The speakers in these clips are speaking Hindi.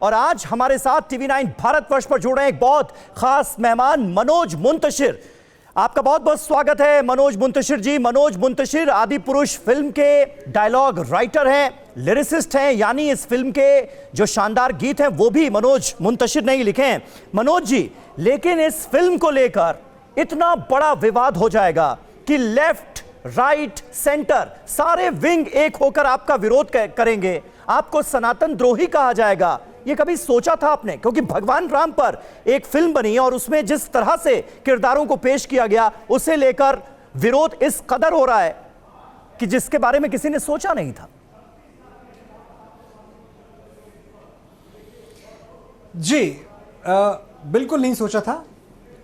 और आज हमारे साथ टीवी9 भारतवर्ष पर जुड़ रहे हैं एक बहुत खास मेहमान मनोज मुंतशिर। आपका बहुत बहुत स्वागत है मनोज मुंतशिर जी। मनोज मुंतशिर आदि पुरुष फिल्म के डायलॉग राइटर हैं, लिरिसिस्ट हैं, यानी इस फिल्म के जो शानदार गीत हैं वो भी मनोज मुंतशिर ने ही लिखे हैं। मनोज जी, लेकिन इस फिल्म को लेकर इतना बड़ा विवाद हो जाएगा कि लेफ्ट राइट सेंटर सारे विंग एक होकर आपका विरोध करेंगे, आपको सनातन द्रोही कहा जाएगा। ये कभी सोचा था आपने? क्योंकि भगवान राम पर एक फिल्म बनी और उसमें जिस तरह से किरदारों को पेश किया गया उसे लेकर विरोध इस कदर हो रहा है कि जिसके बारे में किसी ने सोचा नहीं था। जी बिल्कुल नहीं सोचा था,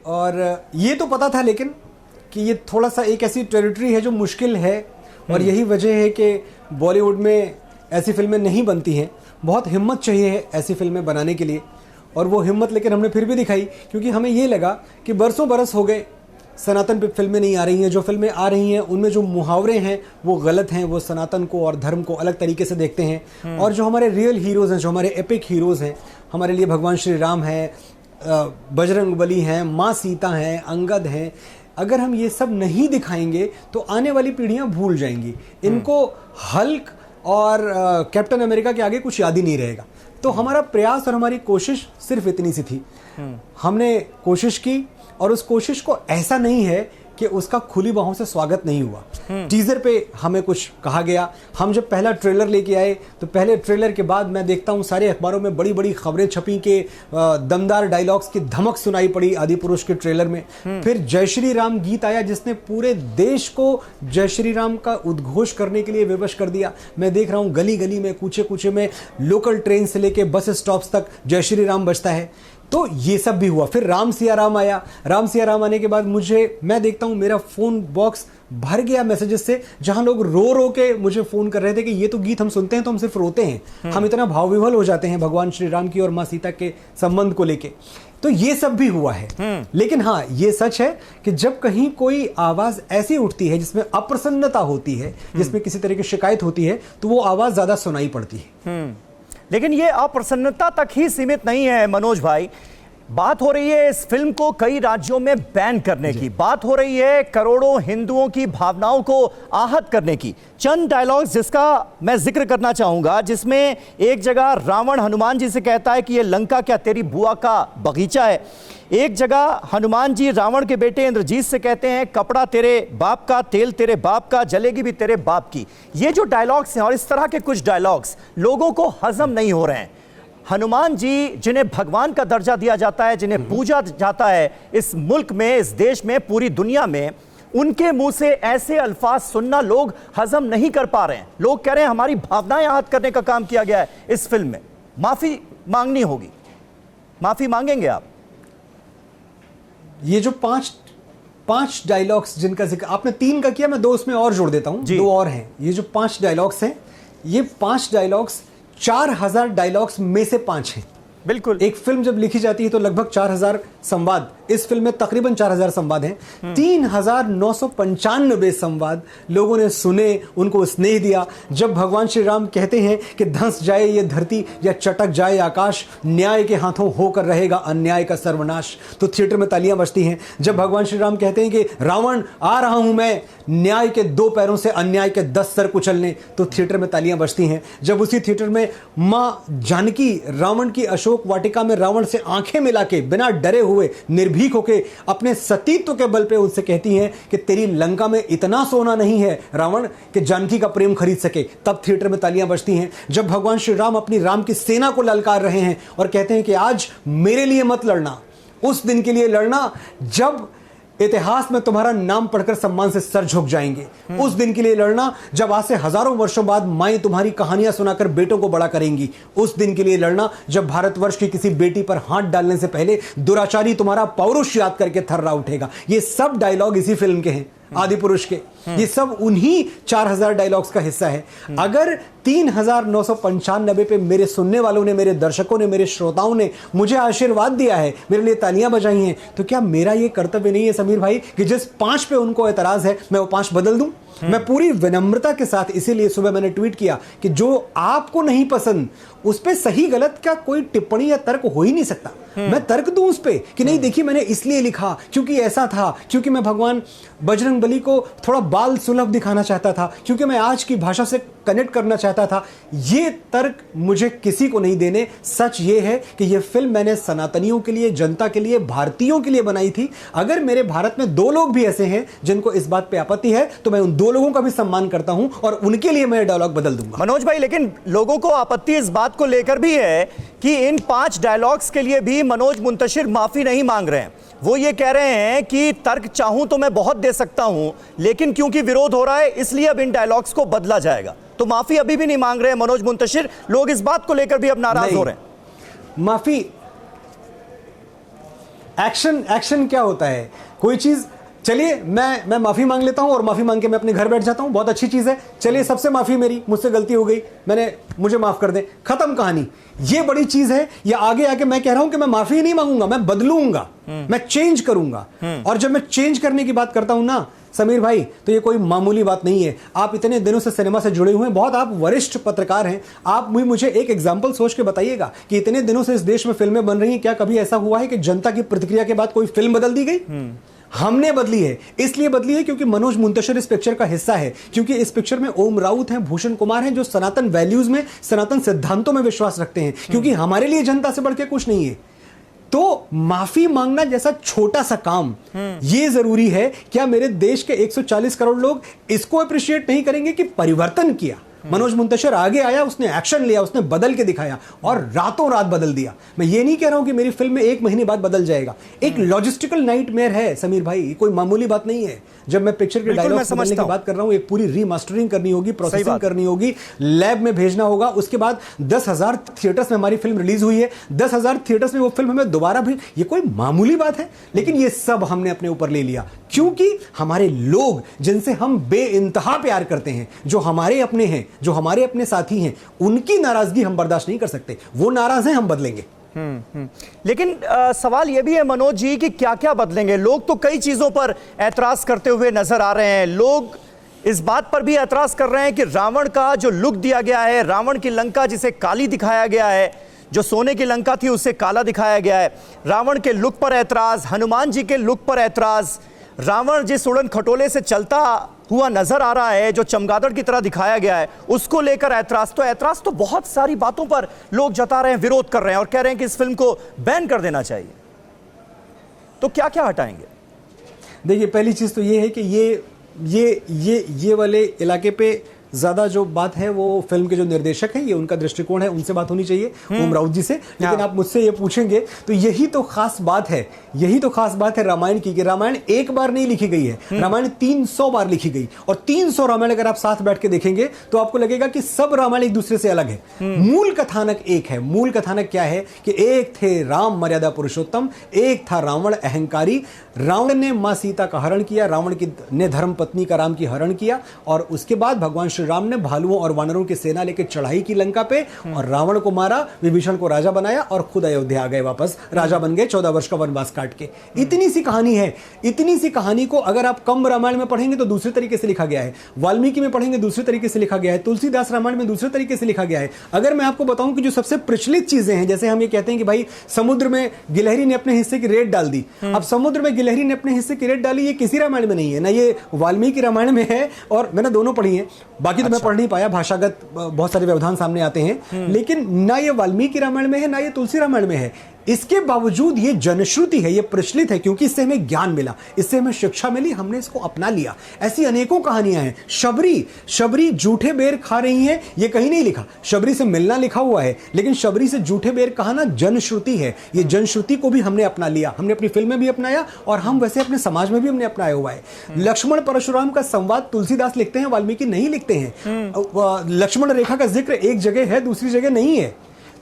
और ये तो पता था लेकिन कि ये थोड़ा सा एक ऐसी टेरिटरी है जो मुश्किल है, और यही वजह है कि बॉलीवुड में ऐसी फिल्में नहीं बनती हैं। बहुत हिम्मत चाहिए ऐसी फिल्में बनाने के लिए, और वो हिम्मत लेकिन हमने फिर भी दिखाई, क्योंकि हमें ये लगा कि बरसों बरस हो गए सनातन पे फिल्में नहीं आ रही हैं। जो फिल्में आ रही हैं उनमें जो मुहावरे हैं वो गलत हैं, वो सनातन को और धर्म को अलग तरीके से देखते हैं। और जो हमारे रियल हीरोज़ हैं, जो हमारे एपिक हीरोज़ हैं, हमारे लिए भगवान श्री राम हैं, बजरंगबली हैं, माँ सीता हैं, अंगद हैं, अगर हम ये सब नहीं दिखाएंगे तो आने वाली पीढ़ियां भूल जाएंगी। इनको हल्क और कैप्टन अमेरिका के आगे कुछ याद ही नहीं रहेगा। तो हमारा प्रयास और हमारी कोशिश सिर्फ इतनी सी थी। हमने कोशिश की, और उस कोशिश को ऐसा नहीं है कि उसका खुली बाहों से स्वागत नहीं हुआ। टीजर पे हमें कुछ कहा गया। हम जब पहला ट्रेलर लेके आए तो पहले ट्रेलर के बाद मैं देखता हूँ सारे अखबारों में बड़ी बड़ी खबरें छपी के दमदार डायलॉग्स की धमक सुनाई पड़ी आदि पुरुष के ट्रेलर में। फिर जय श्री राम गीत आया जिसने पूरे देश को जय श्री राम का उद्घोष करने के लिए विवश कर दिया। मैं देख रहा हूँ गली गली में, कूचे कूचे में, लोकल ट्रेन से लेके बस स्टॉप्स तक जय श्री राम बजता है। तो ये सब भी हुआ। फिर राम सिया राम आया। राम सिया राम आने के बाद मैं देखता हूं मेरा फोन बॉक्स भर गया मैसेजेस से, जहां लोग रो रो के मुझे फोन कर रहे थे कि ये तो गीत हम सुनते हैं तो हम सिर्फ रोते हैं, हम इतना भाव विह्वल हो जाते हैं भगवान श्री राम की और मां सीता के संबंध को लेके। तो ये सब भी हुआ है। लेकिन हाँ, ये सच है कि जब कहीं कोई आवाज ऐसी उठती है जिसमें अप्रसन्नता होती है, जिसमें किसी तरह की शिकायत होती है, तो वो आवाज ज्यादा सुनाई पड़ती है। लेकिन ये अप्रसन्नता तक ही सीमित नहीं है मनोज भाई। बात हो रही है इस फिल्म को कई राज्यों में बैन करने की, बात हो रही है करोड़ों हिंदुओं की भावनाओं को आहत करने की। चंद डायलॉग्स जिसका मैं जिक्र करना चाहूंगा, जिसमें एक जगह रावण हनुमान जी से कहता है कि ये लंका क्या तेरी बुआ का बगीचा है। एक जगह हनुमान जी रावण के बेटे इंद्रजीत से कहते हैं कपड़ा तेरे बाप का, तेल तेरे बाप का, जलेगी भी तेरे बाप की। ये जो डायलॉग्स हैं और इस तरह के कुछ डायलॉग्स लोगों को हजम नहीं हो रहे हैं। हनुमान जी जिन्हें भगवान का दर्जा दिया जाता है, जिन्हें पूजा जाता है इस मुल्क में, इस देश में, पूरी दुनिया में, उनके मुंह से ऐसे अल्फाज सुनना लोग हजम नहीं कर पा रहे हैं। लोग कह रहे हैं हमारी भावनाएं आहत करने का काम किया गया है इस फिल्म में, माफी मांगनी होगी। माफी मांगेंगे आप? ये जो पांच डायलॉग्स जिनका जिक्र आपने 3 का किया, मैं 2 उसमें और जोड़ देता हूं, 2 और हैं। ये जो 5 डायलॉग्स हैं, ये 5 डायलॉग्स 4000 डायलॉग्स में से 5 हैं। बिल्कुल। एक फिल्म जब लिखी जाती है तो लगभग 4000 संवाद, इस फिल्म में तकरीबन 4000 संवाद हैं। 3995 संवाद लोगों ने सुने, उनको स्नेह दिया। जब भगवान श्री राम कहते हैं कि धंस जाए ये धरती या चटक जाए आकाश, न्याय के हाथों होकर रहेगा अन्याय का सर्वनाश, तो थिएटर में तालियां बजती हैं। जब भगवान श्री राम कहते हैं कि रावण आ रहा हूं मैं न्याय के 2 पैरों से अन्याय के 10 सर कुचलने, तो थिएटर में तालियां बजती हैं। जब उसी थिएटर में मां जानकी रावण की अशोक वाटिका में रावण से आंखें मिला के बिना डरे हुए निर्भीक होके अपने सतीत्व के बल पे उनसे कहती हैं कि तेरी लंका में इतना सोना नहीं है रावण कि जानकी का प्रेम खरीद सके, तब थिएटर में तालियां बजती हैं। जब भगवान श्री राम अपनी राम की सेना को ललकार रहे हैं और कहते हैं कि आज मेरे लिए मत लड़ना, उस दिन के लिए लड़ना जब इतिहास में तुम्हारा नाम पढ़कर सम्मान से सर झुक जाएंगे, उस दिन के लिए लड़ना जब आज से हजारों वर्षों बाद माएं तुम्हारी कहानियां सुनाकर बेटों को बड़ा करेंगी, उस दिन के लिए लड़ना जब भारतवर्ष की किसी बेटी पर हाथ डालने से पहले दुराचारी तुम्हारा पौरुष याद करके थर्रा उठेगा। ये सब डायलॉग इसी फिल्म के हैं, आदि पुरुष के। ये सब उन्हीं 4000 डायलॉग्स का हिस्सा है। अगर 3995 पे मेरे सुनने वालों ने, मेरे दर्शकों ने, मेरे श्रोताओं ने मुझे आशीर्वाद दिया है, मेरे लिए तालियां बजाई हैं, तो क्या मेरा ये कर्तव्य नहीं है समीर भाई कि जिस 5 पे उनको एतराज है मैं वो 5 बदल दूं? मैं पूरी विनम्रता के साथ, इसीलिए सुबह मैंने ट्वीट किया कि जो आपको नहीं पसंद उस पे सही गलत का कोई टिप्पणी या तर्क हो ही नहीं सकता। मैं तर्क दूं उस पे कि नहीं देखिए मैंने इसलिए लिखा क्योंकि ऐसा था, क्योंकि मैं भगवान बजरंगबली को थोड़ा बाल सुलभ दिखाना चाहता था, क्योंकि मैं आज की भाषा से कनेक्ट करना चाहता था। ये तर्क मुझे किसी को नहीं देने। सच ये है कि ये फिल्म मैंने सनातनियों के लिए, जनता के लिए, भारतीयों के लिए बनाई थी। अगर मेरे भारत में 2 लोग भी ऐसे हैं जिनको इस बात पे आपत्ति है तो मैं उन 2 लोगों का भी सम्मान करता हूं और उनके लिए मैं डायलॉग बदल दूंगा। मनोज भाई, लेकिन लोगों को आपत्ति इस बात को लेकर भी है कि इन 5 डायलॉग्स के लिए भी मनोज मुंतशिर माफी नहीं मांग रहे हैं। वो ये कह रहे हैं कि तर्क चाहूं तो मैं बहुत दे सकता हूं, लेकिन क्योंकि विरोध हो रहा है इसलिए अब इन डायलॉग्स को बदला जाएगा। तो माफी अभी भी नहीं मांग रहे हैं मनोज मुंतशिर। लोग इस बात को लेकर भी अब नाराज हो रहे हैं। माफी, एक्शन क्या होता है? कोई चीज, चलिए मैं माफी मांग लेता हूं और माफी मांग के मैं अपने घर बैठ जाता हूं, बहुत अच्छी चीज है। चलिए सबसे माफी, मेरी मुझसे गलती हो गई, मुझे माफ कर दें, खत्म कहानी। ये बड़ी चीज है। या आगे आके मैं कह रहा हूं कि मैं माफी नहीं मांगूंगा, मैं बदलूंगा, मैं चेंज करूंगा। और जब मैं चेंज करने की बात करता हूं ना समीर भाई, तो ये कोई मामूली बात नहीं है। आप इतने दिनों से सिनेमा से जुड़े हुए हैं, बहुत आप वरिष्ठ पत्रकार हैं। आप मुझे एक एग्जांपल सोच के बताइएगा कि इतने दिनों से इस देश में फिल्में बन रही हैं, क्या कभी ऐसा हुआ है कि जनता की प्रतिक्रिया के बाद कोई फिल्म बदल दी गई? हमने बदली है। इसलिए बदली है क्योंकि मनोज मुंतशिर इस पिक्चर का हिस्सा है, क्योंकि इस पिक्चर में ओम राउत हैं, भूषण कुमार हैं, जो सनातन वैल्यूज में, सनातन सिद्धांतों में विश्वास रखते हैं। क्योंकि हमारे लिए जनता से बढ़ के कुछ नहीं है। तो माफी मांगना जैसा छोटा सा काम ये जरूरी है। क्या मेरे देश के 140 करोड़ लोग इसको अप्रिशिएट नहीं करेंगे कि परिवर्तन किया? मनोज मुंतशिर आगे आया, उसने एक्शन लिया, उसने बदल के दिखाया और रातों रात बदल दिया। मैं ये नहीं कह रहा हूं कि मेरी फिल्म में 1 महीने बाद बदल जाएगा। एक लॉजिस्टिकल नाइटमेयर है समीर भाई, कोई मामूली बात नहीं है। जब मैं पिक्चर के डायलॉग समझने की बात कर रहा हूं, एक पूरी रीमास्टरिंग करनी होगी, प्रोसेसिंग करनी होगी, लैब में भेजना होगा। उसके बाद 10,000 थिएटर्स में हमारी फिल्म रिलीज हुई है। 10,000 थिएटर्स में वो फिल्म हमें दोबारा भी, ये कोई मामूली बात है? लेकिन ये सब हमने अपने ऊपर ले लिया क्योंकि हमारे लोग, जिनसे हम बेइंतहा प्यार करते हैं, जो हमारे अपने हैं, जो हमारे अपने साथी हैं, उनकी नाराजगी हम बर्दाश्त नहीं कर सकते। वो नाराज हैं, हम बदलेंगे। लेकिन सवाल यह भी है मनोज जी कि क्या क्या बदलेंगे? लोग तो कई चीजों पर एतराज करते हुए नजर आ रहे हैं। लोग इस बात पर भी एतराज कर रहे हैं कि रावण का जो लुक दिया गया है, रावण की लंका जिसे काली दिखाया गया है, जो सोने की लंका थी उसे काला दिखाया गया है। रावण के लुक पर एतराज, हनुमान जी के लुक पर एतराज, रावण जिस उड़न खटोले से चलता हुआ नजर आ रहा है, जो चमगादड़ की तरह दिखाया गया है, उसको लेकर एतराज तो बहुत सारी बातों पर लोग जता रहे हैं, विरोध कर रहे हैं और कह रहे हैं कि इस फिल्म को बैन कर देना चाहिए। तो क्या क्या हटाएंगे? देखिए, पहली चीज तो ये है कि ये वाले इलाके पे ज्यादा जो बात है वो फिल्म के जो निर्देशक हैं, ये उनका दृष्टिकोण है, उनसे बात होनी चाहिए, ओम राउत जी से। लेकिन आप मुझसे ये पूछेंगे तो यही तो खास बात है, यही तो खास बात है रामायण की, कि रामायण एक बार नहीं लिखी गई है, रामायण 300 बार लिखी गई। और 300 रामायण अगर आप साथ बैठ के देखेंगे तो आपको लगेगा कि सब रामायण एक दूसरे से अलग है। मूल कथानक एक है। मूल कथानक क्या है कि एक थे राम मर्यादा पुरुषोत्तम, एक था रावण अहंकारी। रावण ने मां सीता का हरण किया, रावण ने धर्म पत्नी का राम की हरण किया, और उसके बाद भगवान श्री राम ने भालुओं और वानरों की सेना लेकर चढ़ाई की लंका पे और रावण को मारा, विभीषण को राजा बनाया और खुद अयोध्या आ गए, वापस राजा बन गए 14 वर्ष का वनवास काट के। इतनी सी कहानी है। इतनी सी कहानी को अगर आप कम रामायण में पढ़ेंगे तो दूसरे तरीके से लिखा गया है, वाल्मीकि में पढ़ेंगे दूसरे तरीके से लिखा गया है, तुलसीदास रामायण में दूसरे तरीके से लिखा गया है। अगर मैं आपको बताऊं कि जो सबसे प्रचलित चीजें हैं, जैसे हम ये कहते हैं कि भाई समुद्र में गिलहरी ने अपने हिस्से की रेत डाल दी। अब समुद्र में गिलहरी ने अपने हिस्से की रेत डाली, ये किसी रामायण में नहीं है, ना ये वाल्मीकि रामायण में है, और मैंने दोनों पढ़ी है, बाकी तो मैं पढ़ नहीं पाया, भाषागत बहुत सारे व्यवधान सामने आते हैं, लेकिन ना ये वाल्मीकि रामायण में है ना ये तुलसी रामायण में है। इसके बावजूद ये जनश्रुति है, ये प्रचलित है, क्योंकि इससे हमें ज्ञान मिला, इससे हमें शिक्षा मिली, हमने इसको अपना लिया। ऐसी अनेकों कहानियां हैं। शबरी जूठे बेर खा रही है, ये कहीं नहीं लिखा, शबरी से मिलना लिखा हुआ है, लेकिन शबरी से जूठे बेर कहना जनश्रुति है। ये जनश्रुति को भी हमने अपना लिया, हमने अपनी फिल्म में भी अपनाया और हम वैसे अपने समाज में भी हमने अपनाया हुआ है। लक्ष्मण परशुराम का संवाद तुलसीदास लिखते हैं, वाल्मीकि नहीं लिखते हैं। लक्ष्मण रेखा का जिक्र एक जगह है, दूसरी जगह नहीं है।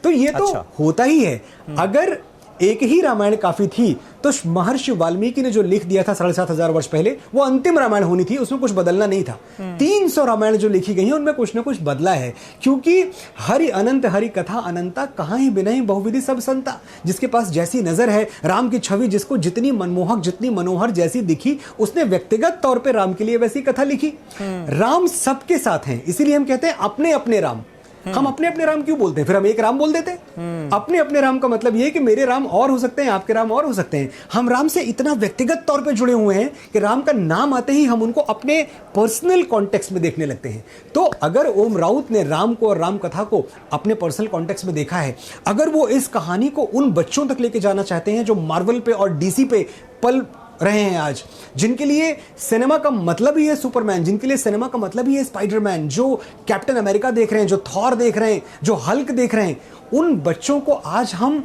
तो ये तो होता ही है। अगर एक ही रामायण काफी थी, तो महर्षि वाल्मीकि ने जो लिख दिया था 7,500 वर्ष पहले, वो अंतिम रामायण होनी थी, उसमें कुछ बदलना नहीं था। 300 रामायण जो लिखी गई हैं उनमें कुछ ना कुछ बदला है, क्योंकि हरि अनंत हरि कथा अनंता, कहाँ ही बिना ही बहुविधि सब संता। जिसके पास जैसी नजर है, राम की छवि जिसको जितनी मनमोहक जितनी मनोहर जैसी दिखी, उसने व्यक्तिगत तौर पे राम के लिए वैसी कथा लिखी। राम सबके साथ हैं, इसीलिए हम कहते हैं अपने अपने राम। हम अपने अपने राम क्यों बोलते हैं? फिर हम एक राम बोल देते हैं। अपने अपने राम का मतलब यह है कि मेरे राम और हो सकते हैं, आपके राम और हो सकते हैं। हम राम से इतना व्यक्तिगत तौर पे जुड़े हुए हैं कि राम का नाम आते ही हम उनको अपने पर्सनल कॉन्टेक्स्ट में देखने लगते हैं। तो अगर ओम राउत ने राम को और राम कथा को अपने पर्सनल कॉन्टेक्स्ट में देखा है, अगर वो इस कहानी को उन बच्चों तक लेके जाना चाहते हैं जो मार्वल पे और डीसी पे पल रहे हैं आज, जिनके लिए सिनेमा का मतलब ही है सुपरमैन, जिनके लिए सिनेमा का मतलब ही है स्पाइडरमैन, जो कैप्टन अमेरिका देख रहे हैं, जो थॉर देख रहे हैं, जो हल्क देख रहे हैं, उन बच्चों को आज हम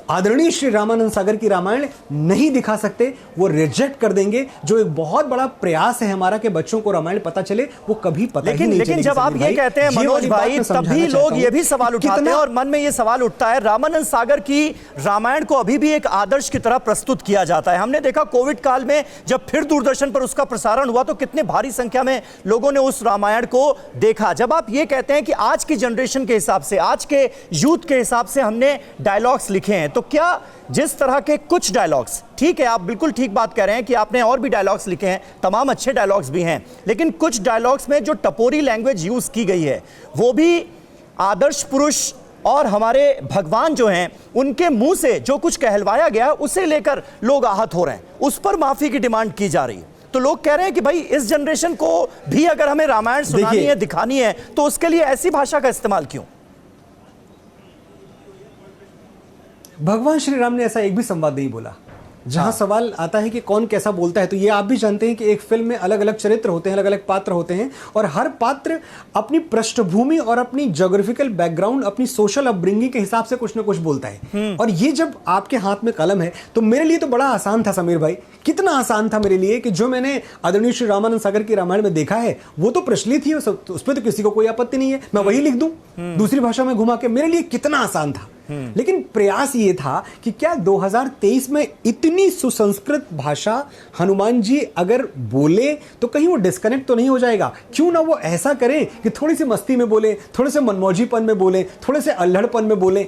आदरणीय श्री रामानंद सागर की रामायण नहीं दिखा सकते। वो रिजेक्ट कर देंगे, जो एक बहुत बड़ा प्रयास है हमारा कि बच्चों को रामायण पता चले, वो कभी पता ही नहीं चलेगी। लेकिन जब आप ये कहते हैं मनोज भाई, तभी लोग ये भी सवाल उठाते हैं और मन में ये सवाल उठता है, रामानंद सागर की रामायण को अभी भी एक आदर्श की तरह प्रस्तुत किया जाता है। हमने देखा कोविड काल में जब फिर दूरदर्शन पर उसका प्रसारण हुआ तो कितने भारी संख्या में लोगों ने उस रामायण को देखा। जब आप ये कहते हैं कि आज की जनरेशन के हिसाब से, आज के यूथ के हिसाब से हमने डायलॉग्स लिखे हैं, तो क्या जिस तरह के कुछ डायलॉग्स, ठीक है आप बिल्कुल ठीक बात कह रहे हैं कि आपने और भी डायलॉग्स लिखे हैं, तमाम अच्छे डायलॉग्स भी हैं, लेकिन कुछ डायलॉग्स में जो टपोरी लैंग्वेज यूज की गई है, वो भी आदर्श पुरुष और हमारे भगवान जो हैं उनके मुंह से जो कुछ कहलवाया गया उसे लेकर लोग आहत हो रहे हैं, उस पर माफी की डिमांड की जा रही है। तो लोग कह रहे हैं कि भाई इस जनरेशन को भी अगर हमें रामायण सुनानी है, दिखानी है, तो उसके लिए ऐसी भाषा का इस्तेमाल क्यों? भगवान श्री राम ने ऐसा एक भी संवाद नहीं बोला। जहां सवाल आता है कि कौन कैसा बोलता है, तो ये आप भी जानते हैं कि एक फिल्म में अलग अलग चरित्र होते हैं, अलग अलग पात्र होते हैं, और हर पात्र अपनी पृष्ठभूमि और अपनी ज्योग्राफिकल बैकग्राउंड, अपनी सोशल अपब्रिंगिंग के हिसाब से कुछ ना कुछ बोलता है। और ये जब आपके हाथ में कलम है, तो मेरे लिए तो बड़ा आसान था समीर भाई, कितना आसान था मेरे लिए कि जो मैंने आदरणीय श्री रामानंद सागर की रामायण में देखा है वो तो प्रचलित ही, उस पर तो किसी को कोई आपत्ति नहीं है, मैं वही लिख दूं दूसरी भाषा में घुमा के। मेरे लिए कितना आसान था। लेकिन प्रयास ये था कि क्या 2023 में इतनी सुसंस्कृत भाषा हनुमान जी अगर बोले तो कहीं वो डिस्कनेक्ट तो नहीं हो जाएगा? क्यों ना वो ऐसा करें कि थोड़ी सी मस्ती में बोले, थोड़े से मनमौजीपन में बोले, थोड़े से अल्हड़पन में बोले।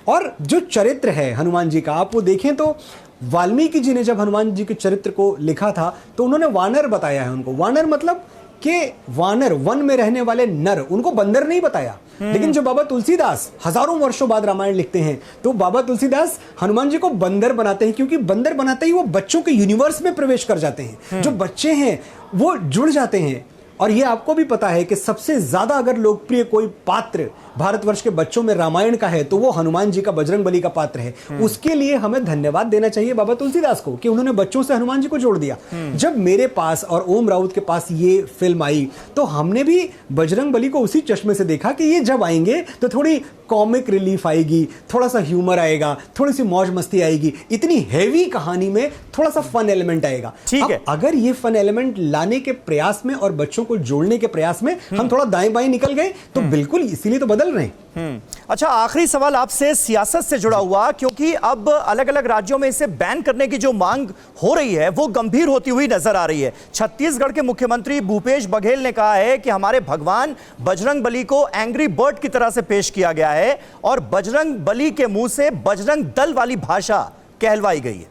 और जो चरित्र है हनुमान जी का, आप वो देखें तो वाल्मीकि जी ने जब हनुमान जी के चरित्र को लिखा था तो उन्होंने वानर बताया है उनको। वानर मतलब कि वानर, वन में रहने वाले नर, उनको बंदर नहीं बताया। लेकिन जो बाबा तुलसीदास हजारों वर्षों बाद रामायण लिखते हैं, तो बाबा तुलसीदास हनुमान जी को बंदर बनाते हैं, क्योंकि बंदर बनाते ही वो बच्चों के यूनिवर्स में प्रवेश कर जाते हैं। जो बच्चे हैं वो जुड़ जाते हैं। और ये आपको भी पता है कि सबसे ज्यादा अगर लोकप्रिय कोई पात्र भारतवर्ष के बच्चों में रामायण का है तो वो हनुमान जी का, बजरंगबली का पात्र है। उसके लिए हमें धन्यवाद देना चाहिए बाबा तुलसीदास को कि उन्होंने बच्चों से हनुमान जी को जोड़ दिया। जब मेरे पास और ओम राउत के पास ये फिल्म आई तो हमने भी बजरंगबली को उसी चश्मे से देखा कि ये जब आएंगे तो थोड़ी कॉमिक रिलीफ आएगी, थोड़ा सा ह्यूमर आएगा, थोड़ी सी मौज मस्ती आएगी, इतनी हैवी कहानी में थोड़ा सा फन एलिमेंट आएगा। ठीक है, अगर ये फन एलिमेंट लाने के प्रयास में और बच्चों को जोड़ने के प्रयास में हम थोड़ा दाएं बाएं निकल गए तो बिल्कुल इसीलिए तो बदल रहे हैं। अच्छा, आखिरी सवाल आपसे सियासत से जुड़ा हुआ, क्योंकि अब अलग अलग राज्यों में इसे बैन करने की जो मांग हो रही है वो गंभीर होती हुई नजर आ रही है। छत्तीसगढ़ के मुख्यमंत्री भूपेश बघेल ने कहा है कि हमारे भगवान बजरंगबली को एंग्री बर्ड की तरह से पेश किया गया है और बजरंगबली के मुंह से बजरंग दल वाली भाषा कहलवाई गई है,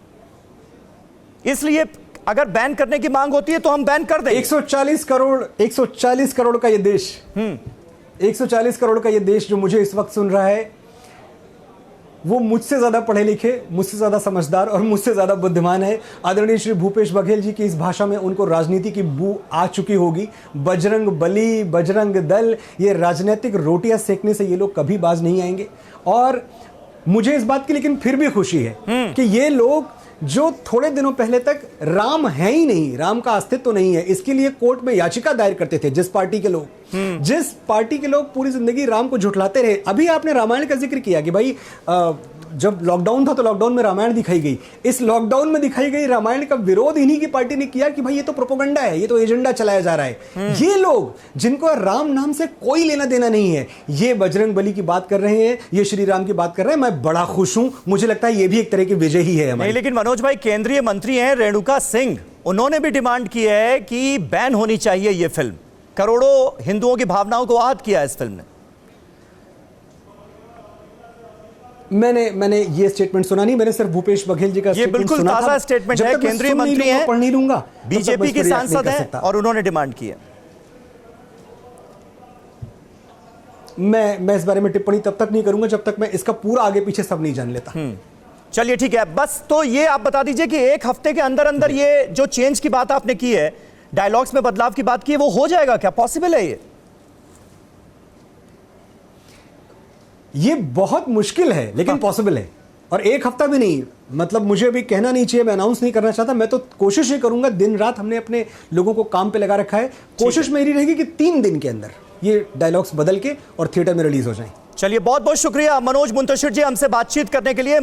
इसलिए अगर बैन करने की मांग होती है तो हम बैन कर दें। 140 करोड़ का ये देश, 140 करोड़ का ये देश जो मुझे इस वक्त सुन रहा है, वो मुझसे ज्यादा पढ़े लिखे, मुझसे ज्यादा समझदार और मुझसे ज्यादा बुद्धिमान है। आदरणीय श्री भूपेश बघेल जी की इस भाषा में उनको राजनीति की बू आ चुकी होगी। बजरंग बली, बजरंग दल, ये राजनीतिक रोटियां सेकने से ये लोग कभी बाज नहीं आएंगे। और मुझे इस बात की लेकिन फिर भी खुशी है कि ये लोग जो थोड़े दिनों पहले तक राम है ही नहीं, राम का अस्तित्व नहीं है, इसके लिए कोर्ट में याचिका दायर करते थे जिस पार्टी के लोग, जिस पार्टी के लोग पूरी जिंदगी राम को झुठलाते रहे। अभी आपने रामायण का जिक्र किया कि भाई जब लॉकडाउन था तो लॉकडाउन में रामायण दिखाई गई। इस लॉकडाउन में दिखाई गई रामायण का विरोध इन्हीं की पार्टी ने किया कि भाई ये तो प्रोपेगेंडा है, ये तो एजेंडा चलाया जा रहा है। ये लोग जिनको राम नाम से कोई लेना देना नहीं है, ये बजरंग बली की बात कर रहे हैं, ये श्री राम की बात कर रहे हैं। मैं बड़ा खुश हूं, मुझे लगता है ये भी एक तरह की विजय ही है हमारी। नहीं, लेकिन मनोज भाई केंद्रीय मंत्री हैं रेणुका सिंह, उन्होंने भी डिमांड की है कि बैन होनी चाहिए ये फिल्म। करोड़ों हिंदुओं की भावनाओं को आहत किया इस फिल्म ने। मैंने ये स्टेटमेंट सुना नहीं, मैंने सिर्फ भूपेश बघेल जी का ये बिल्कुल ताजा स्टेटमेंट है, केंद्रीय मंत्री हैं, पढ़ नहीं लूंगा, बीजेपी के सांसद हैं और उन्होंने डिमांड की है। मैं इस बारे में टिप्पणी तब तक नहीं करूंगा जब तक मैं इसका पूरा आगे पीछे सब नहीं जान लेता। चलिए ठीक है, बस तो ये आप बता दीजिए कि एक हफ्ते के अंदर अंदर ये जो चेंज की बात आपने की है, डायलॉग्स में बदलाव की बात की है, वो हो जाएगा क्या? पॉसिबल है ये बहुत मुश्किल है लेकिन पॉसिबल है, और एक हफ्ता भी नहीं। मतलब मुझे अभी कहना नहीं चाहिए, मैं अनाउंस नहीं करना चाहता। मैं तो कोशिश ही करूंगा, दिन रात हमने अपने लोगों को काम पे लगा रखा है। कोशिश मेरी रहेगी कि 3 दिन के अंदर ये डायलॉग्स बदल के और थिएटर में रिलीज हो जाएं। चलिए, बहुत बहुत शुक्रिया मनोज मुंतशिर जी हमसे बातचीत करने के लिए।